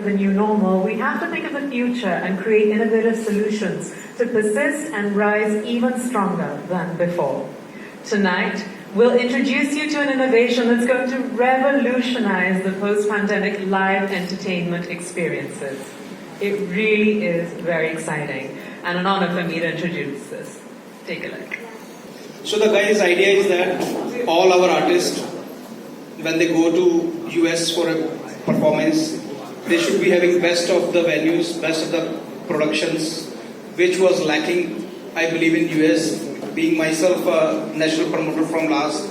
to the new normal, we have to think of the future and create innovative solutions to persist and rise even stronger than before. Tonight, we'll introduce you to an innovation that's going to revolutionize the post-pandemic live entertainment experiences. It really is very exciting and an honor for me to introduce this. Take a look. So the guy's idea is that all our artists, when they go to US for a performance, they should be having best of the venues, best of the productions, which was lacking, I believe, in US. Being myself a national promoter from last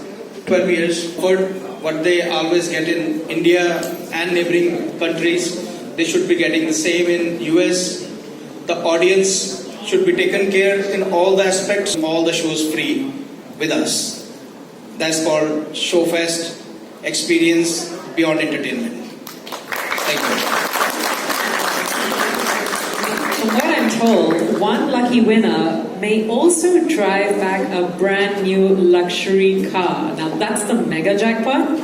12 years, what they always get in India and neighboring countries, they should be getting the same in US. The audience should be taken care in all the aspects, all the shows free with us. That's called Showfest Experience Beyond Entertainment. Thank you. From what I'm told, one lucky winner may also drive back a brand new luxury car. Now that's the mega jackpot?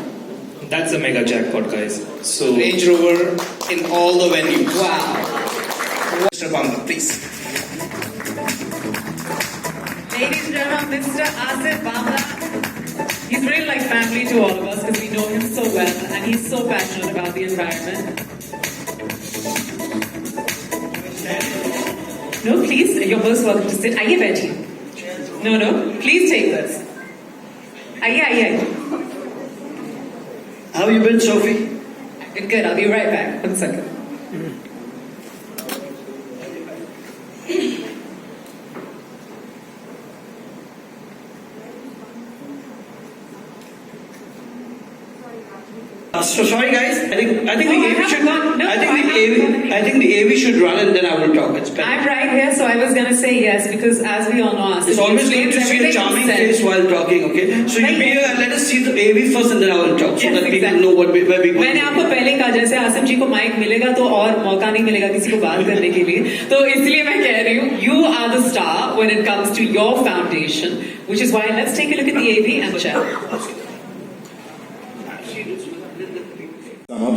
That's a mega jackpot, guys. So Range Rover in all the venues. Wow. Mr. Bangla, please. Ladies and gentlemen, Mr. Asif Bamla. He's really like family to all of us because we know him so well and he's so passionate about the environment. No, please, you're most welcome to sit. Aye, बैठिए. No, please take this. Aye. How have you been, Sophie? Good, I'll be right back. 1 second. So sorry, guys. I think the AV should. No, I think the AV should run, and then I will talk. It's better. I'm right here, so I was going to say yes because, as we all know, It's always good to see a charming face while talking. Okay, so you be here and let us see the AV first, and then I will talk, so that people know where we go. मैंने आपको पहले कहा जैसे आसिफ जी को mic मिलेगा तो और मौका नहीं मिलेगा किसी को बात करने के लिए तो इसलिए मैं कह रही हूँ you are the star when it comes to your foundation, which is why let's take a look at the AV and chat.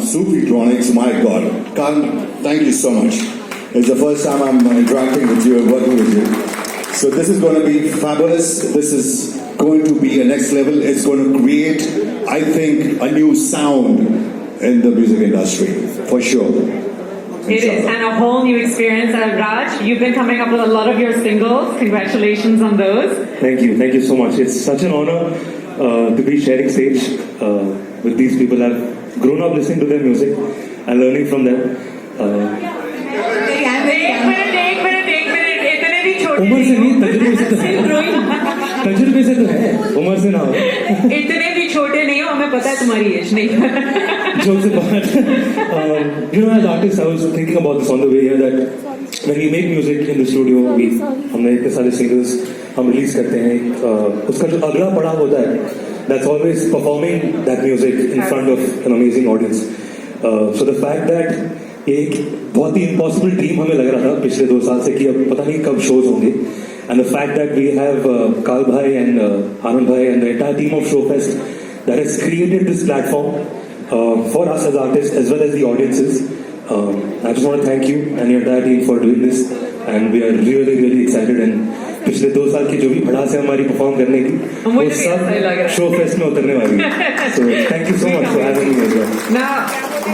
Sufitronics, my God. Karan, thank you so much. It's the first time I'm interacting with you and working with you. So this is going to be fabulous. This is going to be a next level. It's going to create, I think, a new sound in the music industry, for sure. It is, and a whole new experience. Raj, you've been coming up with a lot of your singles. Congratulations on those. thank you so much. It's such an honor to be sharing stage with these people. I've grown up listening to their music and learning from them. एक minute इतने भी छोटे उम्र से नहीं तजुर्बे से तो है उम्र से ना हो इतने भी छोटे नहीं हो हमें पता है तुम्हारी एज नहीं jokes apart, as artists I was thinking about this on the way here that when we make music in the studio हमने इतने सारे singles हम release करते हैं उसका जो अगला पड़ाव होता है that's always performing that music in front of an amazing audience. So the fact that एक बहुत ही impossible dream हमें लग रहा था पिछले 2 साल से कि अब पता नहीं कब shows होंगे, and the fact that we have Kal Bhai and Anand Bhai and the entire team of Showfest that has created this platform for us as artists as well as the audiences. I just want to thank you and your entire team for doing this, and we are really excited. And पिछले 2 साल की जो भी भड़ास है हमारी perform करने की वो सब शो फेस्ट में उतरने वाली है. So thank you so much for having me as well. Now,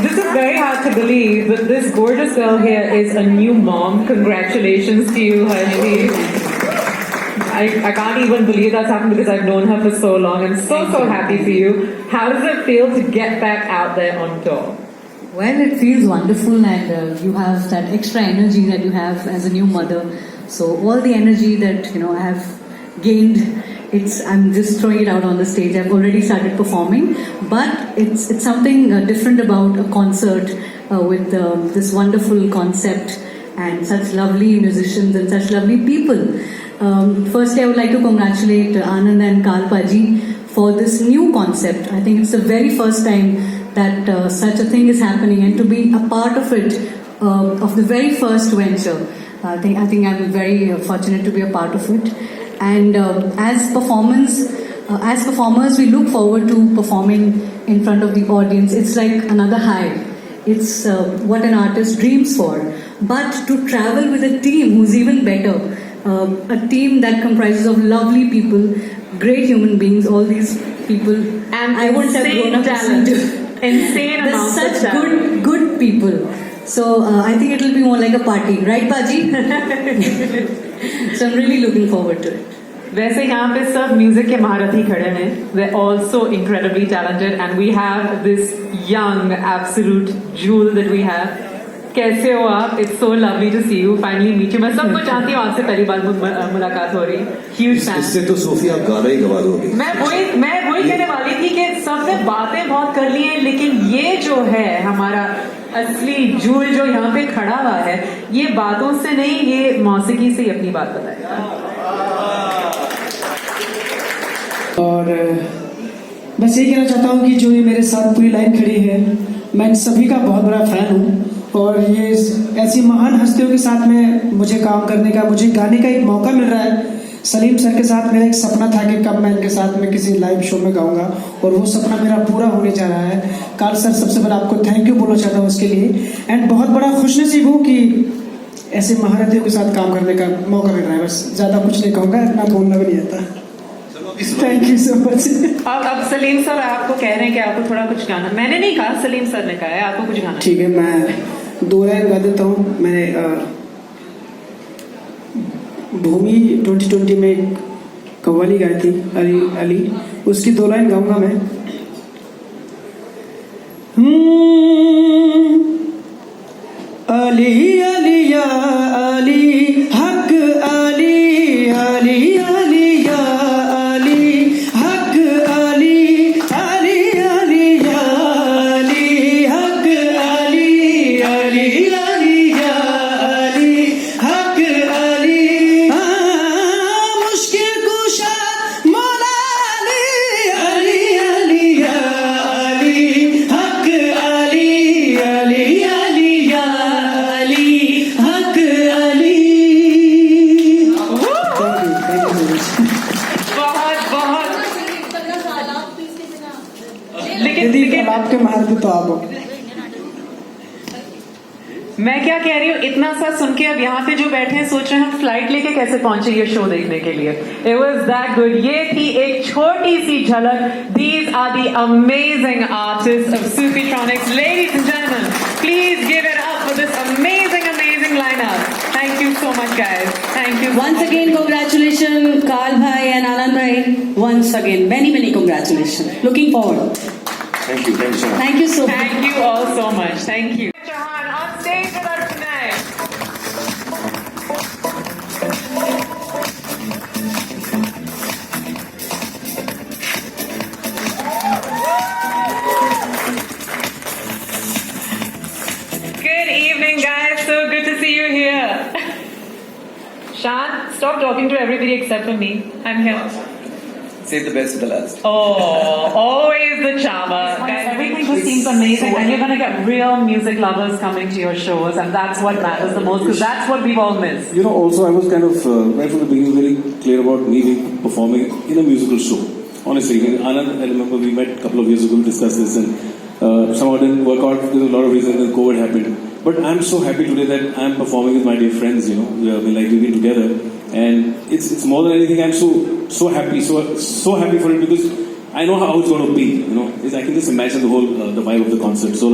this is very hard to believe, but this gorgeous girl here is a new mom. Congratulations to you, Harshdeep. I can't even believe that's happened because I've known her for so long. I'm so happy for you. How does it feel to get back out there on tour? Well, it feels wonderful, and you have that extra energy that you have as a new mother. So all the energy that I have gained, I'm just throwing it out on the stage. I've already started performing, but it's something different about a concert with this wonderful concept and such lovely musicians and such lovely people. Firstly, I would like to congratulate Anand and Kal Paji for this new concept. I think it's the very first time that such a thing is happening, and to be a part of it, of the very first venture. I think I'm very fortunate to be a part of it. And as performers, we look forward to performing in front of the audience. It's like another high. It's what an artist dreams for. But to travel with a team who's even better, a team that comprises of lovely people, great human beings, all these people, And I wouldn't have grown up talent. listening to. Insane There's amounts of such talent. good people. So I think it'll be more like a party, right, Baji? So I'm really looking forward to it. वैसे यहाँ पे सब music के महारथी खड़े हैं. They're all so incredibly talented, and we have this young absolute jewel that we have. कैसे हो आप? It's so lovely to see you. Finally meet you. मैं सबको जानती हूँ, आपसे पहली बार मुलाकात हो रही. Huge fan. इससे तो सोफी आप गाना ही गवा दोगे। मैं वही कहने वाली थी कि सबने बातें बहुत कर ली हैं, लेकिन ये जो है हमारा असली जूल जो यहाँ पे खड़ा हुआ है, ये बातों से नहीं, ये मौसीकी से ही अपनी बात बताएगा. और बस ये कहना चाहता हूँ कि जो ये मेरे साथ पूरी लाइन खड़ी है, मैं इन सभी का बहुत बड़ा फैन हूँ, और ये ऐसी महान हस्तियों के साथ में मुझे काम करने का, मुझे गाने का एक मौका मिल रहा है. सलीम सर के साथ मेरा एक सपना था कि कब मैं इनके साथ में किसी लाइव शो में गाऊंगा, और वो सपना मेरा पूरा होने जा रहा है. कार्ल सर, सबसे पहले आपको थैंक यू बोलना चाहता हूँ उसके लिए, एंड बहुत बड़ा खुशनसीब हूँ कि ऐसे महारथियों के साथ काम करने का मौका मिल रहा है. बस ज्यादा कुछ नहीं कहूँगा, इतना बोलना भी नहीं आता. Thank you so much. अब सलीम सर आपको कह रहे हैं कि आपको थोड़ा कुछ गाना. मैंने नहीं कहा, सलीम सर ने कहा है आपको कुछ गाना. ठीक है, मैं 2 लाइन गा देता हूँ. मैंने भूमि 2020 में एक कव्वाली गाई थी, अली अली, उसकी 2 लाइन गाऊंगा मैं. अली अली या अली हक अली अली अली या अली हक अली अली अली या अली हक अली अली अली या अली हक अली. मुश्किल कुशा मौला अली अली अली या अली हक अली अली अली या अली हक अली. बहुत लेकिन आपके महारत तो आप हो. मैं क्या कह रही हूँ, इतना सा सुन के अब यहाँ पे जो बैठे हैं सोच रहे हैं हम फ्लाइट लेके कैसे पहुंचे ये शो देखने के लिए. It was that good. ये थी एक छोटी सी झलक. These are the amazing artists of Sufitronics. Ladies and gentlemen, please give it up for this amazing lineup. Thank you so much, guys. Thank you. Once again, congratulations, Karl Bhai and Anand Bhai. Once again, many congratulations. Looking forward. Thank you so much. Thank you so much. Thank you all so much. Thank you. Chauhan on stage with us tonight. Good evening, guys. So good to see you here. Shan, stop talking to everybody except for me. I'm here. Save the best for the last. Oh, always the charmer. Guys, everything just seems amazing, and you're going to get real music lovers coming to your shows, and that's what matters the most, because that's what we've all missed. You know, also I was kind of right from the beginning very clear about me being performing in a musical show. Honestly, Anand, I remember we met a couple of years ago to discuss this, and somehow didn't work out. There's a lot of reasons, and COVID happened. But I'm so happy today that I'm performing with my dear friends. You know, we've been together, and it's more than anything. I'm so happy, so happy for it, because I know how it's going to be. You know, I can just imagine the whole the vibe of the concert. So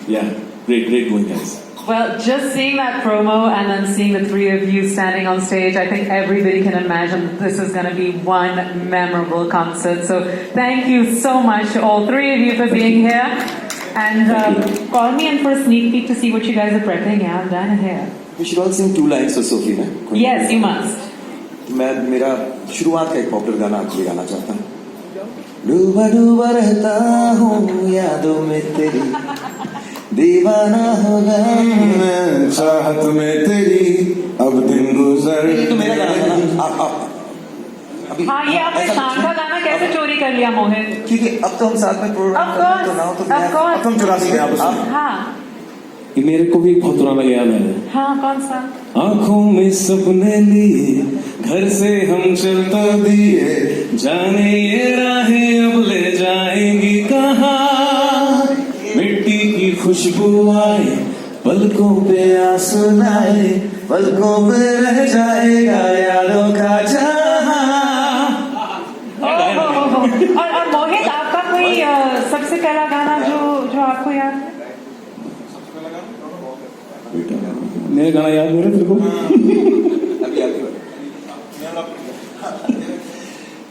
yeah, great going, guys. Well, just seeing that promo and then seeing the three of you standing on stage, I think everybody can imagine this is going to be one memorable concert. So thank you so much to all three of you for being here. And call me in for a sneak peek to see what you guys are prepping. Yeah, I'm done here. We should all sing 2 lines for Sophie, na? Yes, you must. मैं मेरा शुरुआत का एक popular गाना आपके लिए गाना चाहता हूँ. डूबा डूबा रहता हूँ यादों में तेरी, दीवाना हो गया मैं चाहत में तेरी, अब दिन गुजर. तो मेरा गाना ना आप अभी. हाँ, ये आपने शान का गाना कैसे चोरी कर लिया मोहित? ठीक है, अब तो हम साथ में प्रोग्राम कर रहे हैं, तो ना हो तो अब हम चुरा सकते हैं आप. हाँ ये मेरे को भी एक बहुत पुराना याद है. हाँ, कौन सा? आंखों में सपने लिए घर से हम चलता दिए, जाने ये राहें अब ले जाएंगी कहाँ, मिट्टी की खुशबू आए पलकों पे आंसू लाए पलकों पे रह जाएगा यारों का जहां। और मोहित, आपका कोई सबसे पहला गाना जो आपको याद है? मेरे गाना याद हो रहा है तेरे को?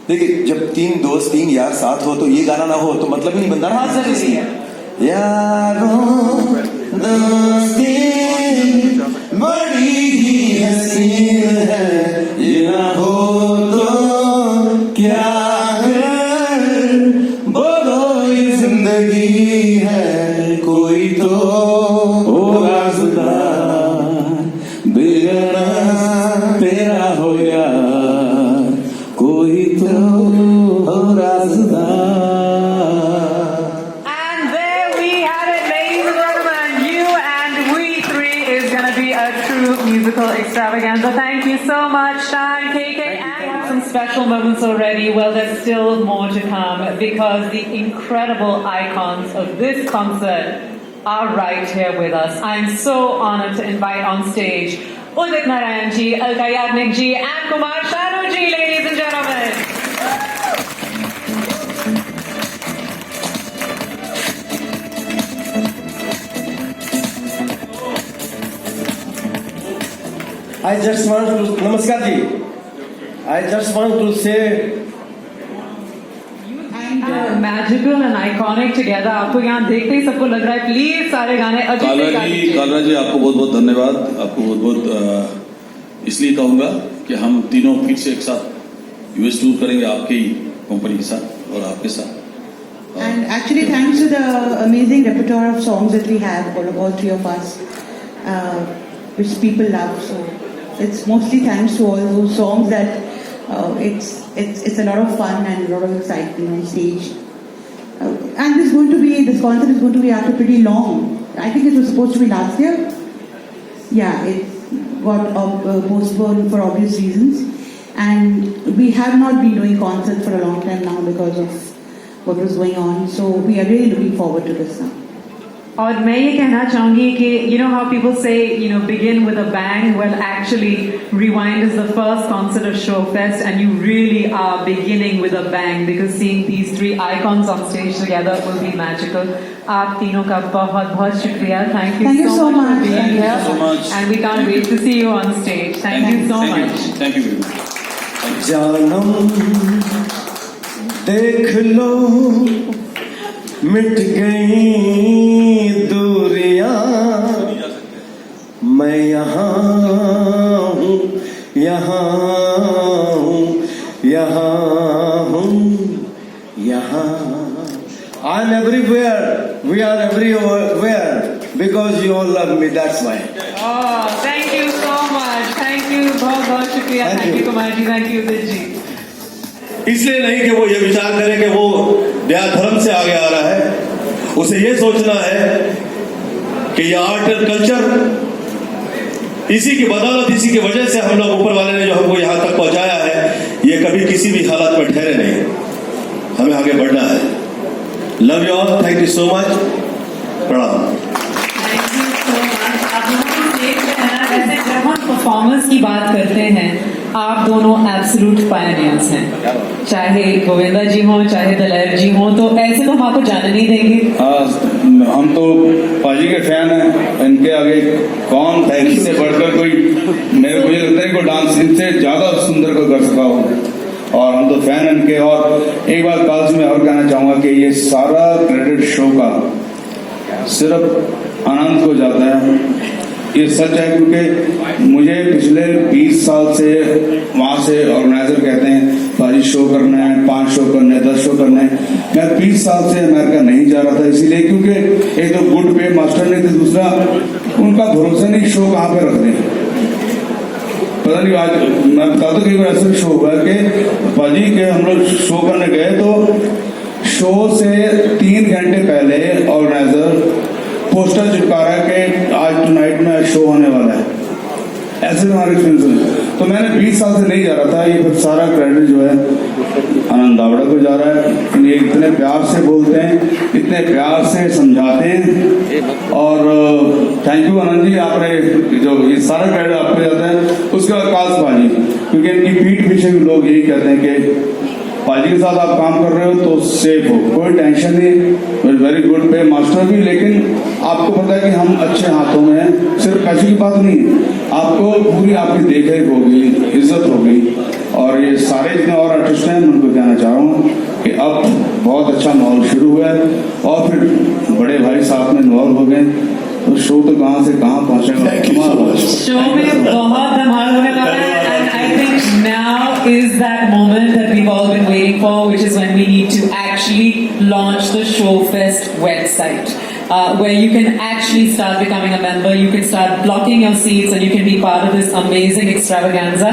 देखिए, जब तीन दोस्त तीन यार साथ हो तो ये गाना ना हो तो मतलब ही नहीं बनता ना। बहुत जरूरी है। यारों दोस्ती बड़ी ही हसीन है, ये ना हो तो क्या है, बोलो ये जिंदगी है, कोई तो हो राज़दार, बिगड़ा तेरा हो यार, कोई तो हो राज़दार। And there we have it, ladies and gentlemen. You and we three is going to be a true musical extravaganza. Thank you so much, Shine, KK, and some special moments already. Well, there's still more to come because the incredible icons of this concert are right here with us. I'm so honored to invite on stage Udit Narayan ji, Alka Yagnik ji, and Kumar Sanu ji, ladies and gentlemen. I just want to, Namaskar ji. I just want to say, magical and iconic together. आपको यहाँ देखते ही सबको लग रहा है please सारे गाने अजय से गा लीजिए। कालरा जी आपको बहुत बहुत धन्यवाद। आपको बहुत बहुत इसलिए कहूँगा कि हम तीनों फिर से एक साथ यूएस टूर करेंगे आपकी कंपनी के साथ और आपके साथ। And actually, thanks to the amazing repertoire of songs that we have, all three of us, which people love. So it's mostly thanks to all those songs that it's a lot of fun and a lot of excitement on stage. And this concert is going to be after pretty long. I think it was supposed to be last year. Yeah, it got postponed for obvious reasons. And we have not been doing concerts for a long time now because of what was going on. So we are really looking forward to this now. और मैं ये कहना चाहूंगी कि you know how people say begin with a bang. Well, actually, Rewind is the first concert of Showfest, and you really are beginning with a bang because seeing these three icons on stage together will be magical. आप तीनों का बहुत बहुत शुक्रिया. Thank you so much for being here. Thank you so much. And we can't wait to see you on stage. Thank you so much. Thank you very much. जानम देख लो मिट गई दूरियां, मैं यहाँ हूँ यहाँ हूँ यहाँ हूँ यहाँ। I'm everywhere, we are everywhere because you all love me, that's why. Oh, thank you so much. Thank you. बहुत बहुत शुक्रिया. Thank you Kumar ji. Thank you Udit जी. इसलिए नहीं कि वो ये विचार करे कि वो नया धर्म से आगे आ रहा है, उसे ये सोचना है कि ये आर्ट एंड कल्चर इसी की बदौलत, इसी की वजह से हम लोग ऊपर वाले ने जो हमको यहाँ तक पहुंचाया है, ये कभी किसी भी हालत में ठहरे नहीं, हमें आगे बढ़ना है। Love you all, thank you so much, प्रणाम। Thank you so much. आप लोगों को देख रहे हैं ना, वैसे जब हम परफॉर्मेंस की बात करते हैं, आप दोनों एब्सोल्यूट पायनियर्स हैं। चाहे गोविंदा जी हो, चाहे दलेर जी हो, तो ऐसे तो हम आपको जाने नहीं देंगे। हम तो पाजी के फैन हैं, इनके आगे कौन इससे बढ़कर कोई, मेरे को ये लगता है कि डांस इनसे ज्यादा सुंदर कोई कर सका हो, और हम तो फैन इनके। और एक बार काल से मैं और कहना चाहूंगा कि ये सारा क्रेडिट शो का सिर्फ आनंद को जाता है। ये सच है क्योंकि मुझे पिछले 20 साल से वहां से ऑर्गेनाइजर कहते हैं पाजी शो करना है, 5 शो करने हैं, 10 शो करने हैं। मैं 20 साल से अमेरिका नहीं जा रहा था, इसीलिए क्योंकि एक तो गुड पे मास्टर नहीं थे, दूसरा उनका भरोसा नहीं शो कहाँ पे रख दें। पता नहीं, आज मैं बताता हूँ, कई बार ऐसा शो हुआ है कि पाजी के हम लोग शो करने गए तो शो से 3 घंटे पहले ऑर्गेनाइजर पोस्टर चिपका रहा है कि आज टुनाइट में शो होने वाला है। ऐसे हमारे एक्सपीरियंस है। तो मैंने 20 साल से नहीं जा रहा था, ये सारा क्रेडिट जो है आनंद दावड़ा को जा रहा है। ये इतने प्यार से बोलते हैं, इतने प्यार से समझाते हैं और थैंक यू आनंद जी, आपने जो ये सारा क्रेडिट आपको जाता है। उसके बाद काश भाजी, क्योंकि इनकी पीठ पीछे भी लोग यही कहते हैं कि पाजी के साथ आप काम कर रहे हो तो सेफ हो, कोई टेंशन नहीं, वेरी गुड पे मास्टर भी। लेकिन आपको पता है कि हम अच्छे हाथों में हैं, सिर्फ पैसे की बात नहीं है, आपको पूरी आपकी देखरेख होगी, इज्जत होगी। और ये सारे जितने और आर्टिस्ट हैं, मैं उनको कहना चाह रहा हूँ कि अब बहुत अच्छा माहौल शुरू हुआ है और फिर बड़े भाई साहब में इन्वॉल्व हो गए, तो शो तो कहाँ से कहाँ पहुँचेगा। शो में बहुत धमाल होने वाला है and I think now is that moment that we've all been waiting for, which is when we need to actually launch the Showfest website. Where you can actually start becoming a member, you can start blocking your seats and you can be part of this amazing extravaganza.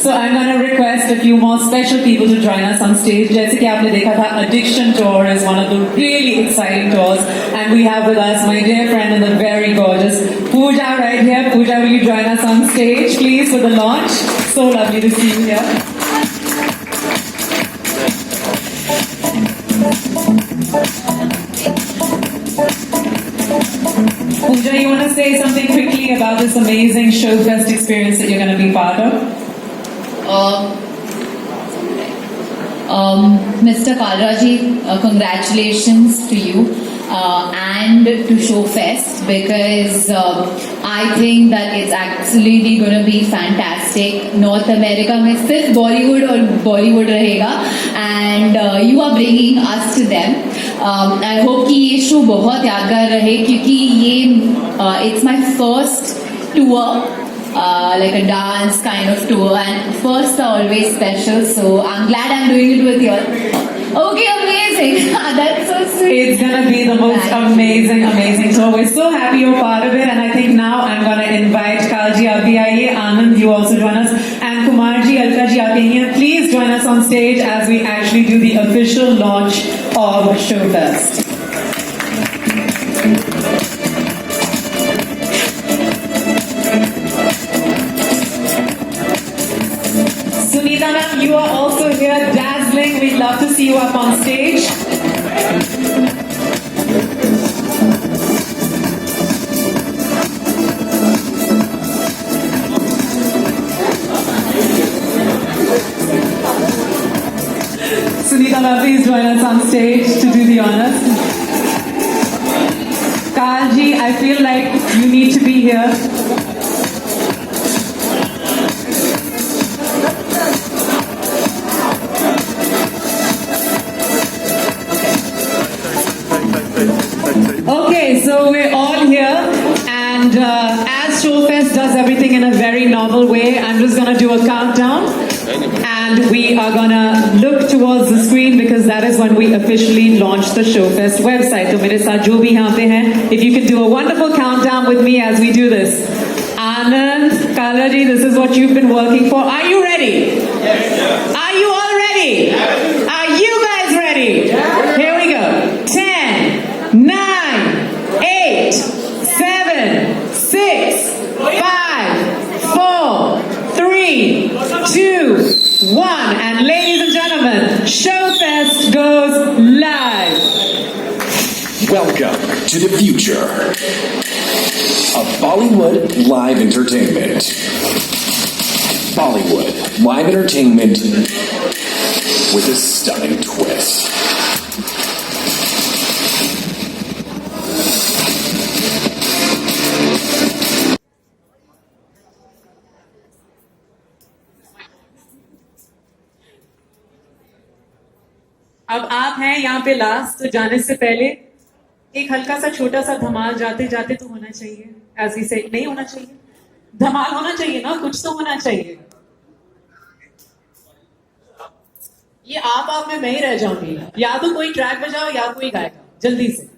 So I'm going to request a few more special people to join us on stage. जैसे कि आपने देखा था, Addiction Tour is one of the really exciting tours, and we have with us my dear friend and the very gorgeous Pooja right here. Pooja, will you join us on stage please for the launch? So lovely to see you here. Pooja, you want to say something quickly about this amazing Showfest experience that you're going to be part of? Mr. Kalraji, congratulations to you and to Showfest, because I think that it's absolutely going to be fantastic. North America में सिर्फ Bollywood और Bollywood रहेगा, and you are bringing us to them. I hope कि ये show बहुत यादगार रहे, क्योंकि ये it's my first tour, like a dance kind of tour, and firsts are always special, so I'm glad I'm doing it with you all. Okay, amazing. That's so sweet. It's going to be the most amazing tour. We're so happy you're part of it, and I think now I'm going to invite Kalji, aap bhi aaiye, Anand, you also join us, and Kumarji, Alkaji, aap here. Please join us on stage as we actually do the official launch of Showfest. Sunita ma'am, you are also here, dazzling. We'd love to see you up on stage. Sunita ma'am, please join us on stage to do the honors. Kalji, I feel like you need to be here. Okay, so we're all here, and as Showfest does everything in a very novel way, I'm just going to do a countdown, and we are going to look towards the screen because that is when we officially launch the Showfest website. So मेरे साथ जो भी यहाँ पे हैं, if you could do a wonderful countdown with me as we do this. Anand, Kalaji, this is what you've been working for. Are you ready? Yes. Are you all ready? Yes. Are you guys ready? Yes. Here we go. 10, 9, 8, 7, 6, 5, 4, 3, 2, 1. And ladies and gentlemen, Showfest goes live. Welcome to the future of Bollywood Live Entertainment. Bollywood Live Entertainment with a stunning twist. अब आप हैं यहाँ पे last, तो जाने से पहले एक हल्का सा छोटा सा धमाल जाते जाते तो होना चाहिए, ऐसे से नहीं होना चाहिए, धमाल होना चाहिए ना, कुछ तो होना चाहिए। ये आप में मैं ही रह जाऊंगी, या तो कोई ट्रैक बजाओ या कोई गाएगा, जल्दी से।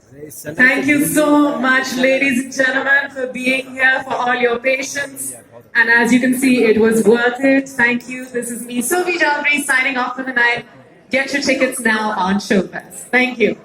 Thank you so much, ladies and gentlemen, for being here, for all your patience. And as you can see, it was worth it. Thank you. This is me, Sophie Jalbri, signing off for the night. Get your tickets now on Showfest. Thank you.